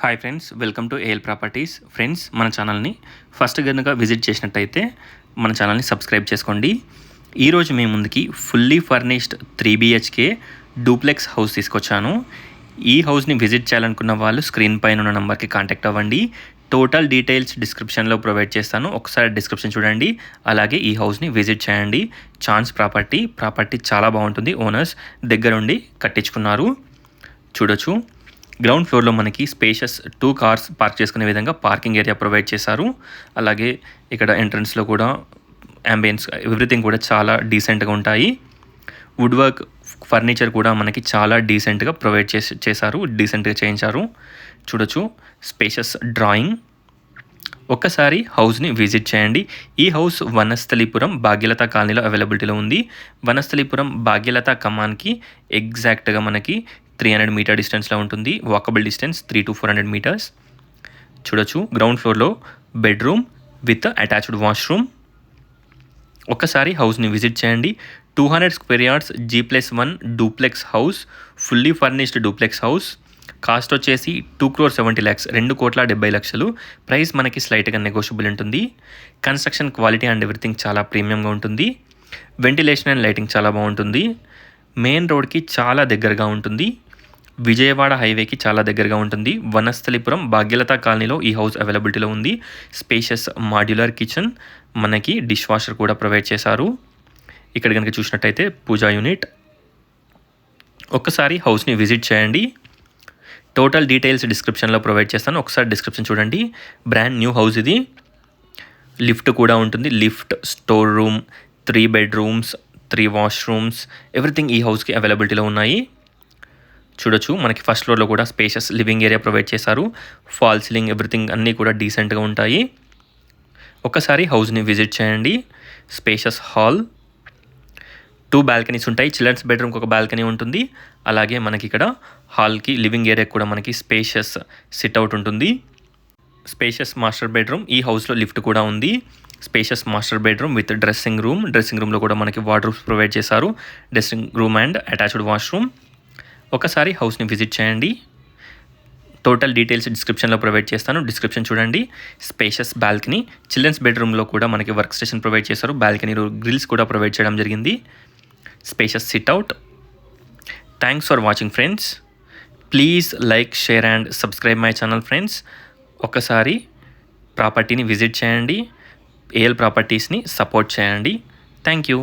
Hi friends, welcome to AL properties. Friends, మన ఛానల్ని first కనుక విజిట్ చేసినట్టయితే మన ఛానల్ని సబ్స్క్రైబ్ చేసుకోండి. ఈరోజు మీ ముందుకి fully furnished 3 BHK duplex house తీసుకొచ్చాను. ఈ హౌస్ని విజిట్ చేయాలనుకున్న వాళ్ళు స్క్రీన్ పైన ఉన్న నెంబర్కి కాంటాక్ట్ అవ్వండి. టోటల్ డీటెయిల్స్ డిస్క్రిప్షన్లో ప్రొవైడ్ చేస్తాను. ఒకసారి డిస్క్రిప్షన్ చూడండి. అలాగే ఈ హౌస్ని విజిట్ చేయండి. ఛాన్స్ ప్రాపర్టీ చాలా బాగుంటుంది. ఓనర్స్ దగ్గరుండి కట్టించుకున్నారు. చూడొచ్చు. గ్రౌండ్ ఫ్లోర్లో మనకి స్పేషియస్ 2 కార్స్ పార్క్ చేసుకునే విధంగా పార్కింగ్ ఏరియా ప్రొవైడ్ చేశారు. అలాగే ఇక్కడ ఎంట్రన్స్లో కూడా అంబియన్స్ ఎవ్రీథింగ్ కూడా చాలా డీసెంట్గా ఉంటాయి. వుడ్ వర్క్ ఫర్నిచర్ కూడా మనకి చాలా డీసెంట్గా ప్రొవైడ్ చేశారు, డీసెంట్గా చేయించారు. చూడొచ్చు. Spacious drawing. ఒక్కసారి హౌస్ని విజిట్ చేయండి. ఈ హౌస్ వనస్థలిపురం భాగ్యలత కాలనీలో అవైలబిలిటీలో ఉంది. వనస్థలిపురం భాగ్యలత కమాన్కి ఎగ్జాక్ట్గా మనకి 300 మీటర్ డిస్టెన్స్లో ఉంటుంది. Walkable distance 300 to 400 metres. చూడొచ్చు. గ్రౌండ్ ఫ్లోర్లో బెడ్రూమ్ విత్ అటాచ్డ్ వాష్రూమ్. ఒక్కసారి హౌస్ని విజిట్ చేయండి. 200 square yards G+1 duplex house, fully furnished duplex house. Cost వచ్చేసి 2,70 lakhs, 2,70 lakhs. ప్రైస్ మనకి స్లైట్గా నెగోషియబుల్ ఉంటుంది. కన్స్ట్రక్షన్ క్వాలిటీ అండ్ ఎవ్రీథింగ్ చాలా ప్రీమియంగా ఉంటుంది. వెంటిలేషన్ అండ్ లైటింగ్ చాలా బాగుంటుంది. మెయిన్ రోడ్కి చాలా దగ్గరగా ఉంటుంది. విజయవాడ హైవేకి చాలా దగ్గరగా ఉంటుంది. వనస్థలిపురం భాగ్యలత కాలనీలో ఈ హౌస్ అవైలబిలిటీలో ఉంది. స్పేషియస్ మాడ్యులర్ కిచెన్, మనకి డిష్ వాషర్ కూడా ప్రొవైడ్ చేశారు. ఇక్కడ కనుక చూసినట్టయితే పూజా యూనిట్. ఒక్కసారి హౌస్ని విజిట్ చేయండి. టోటల్ డీటెయిల్స్ డిస్క్రిప్షన్లో ప్రొవైడ్ చేస్తాను. ఒకసారి డిస్క్రిప్షన్ చూడండి. బ్రాండ్ న్యూ హౌస్ ఇది. లిఫ్ట్ కూడా ఉంటుంది. Lift, store room, 3 bedrooms, 3 washrooms, everything ఈ హౌస్కి అవైలబిలిటీలో ఉన్నాయి. చూడొచ్చు. మనకి ఫస్ట్ ఫ్లోర్లో కూడా స్పేషియస్ లివింగ్ ఏరియా ప్రొవైడ్ చేశారు. ఫాల్ సీలింగ్ ఎవ్రీథింగ్ అన్నీ కూడా డీసెంట్గా ఉంటాయి. ఒకసారి హౌస్ని విజిట్ చేయండి. స్పేషియస్ హాల్, 2 balconies ఉంటాయి. చిల్డ్రన్స్ బెడ్రూమ్కి ఒక బాల్కనీ ఉంటుంది. అలాగే మనకి ఇక్కడ హాల్కి లివింగ్ ఏరియా కూడా మనకి స్పేషియస్ సిట్అవుట్ ఉంటుంది. Spacious master bedroom. ఈ హౌస్లో లిఫ్ట్ కూడా ఉంది. Spacious master bedroom with dressing రూమ్లో కూడా మనకి వార్డ్రోబ్స్ ప్రొవైడ్ చేశారు. Dressing room and attached washroom. ఒకసారి హౌస్ని విజిట్ చేయండి. టోటల్ డీటెయిల్స్ డిస్క్రిప్షన్లో ప్రొవైడ్ చేస్తాను. డిస్క్రిప్షన్ చూడండి. Spacious balcony. చిల్డ్రన్స్ బెడ్రూమ్లో కూడా మనకి వర్క్ స్టేషన్ ప్రొవైడ్ చేశారు. బాల్కనీలో గ్రిల్స్ కూడా ప్రొవైడ్ చేయడం జరిగింది. Spacious sit-out. Thanks for watching friends. Please like, share and subscribe my channel friends. ఒకసారి ప్రాపర్టీని విజిట్ చేయండి. ఏఎల్ ప్రాపర్టీస్ని సపోర్ట్ చేయండి. Thank you.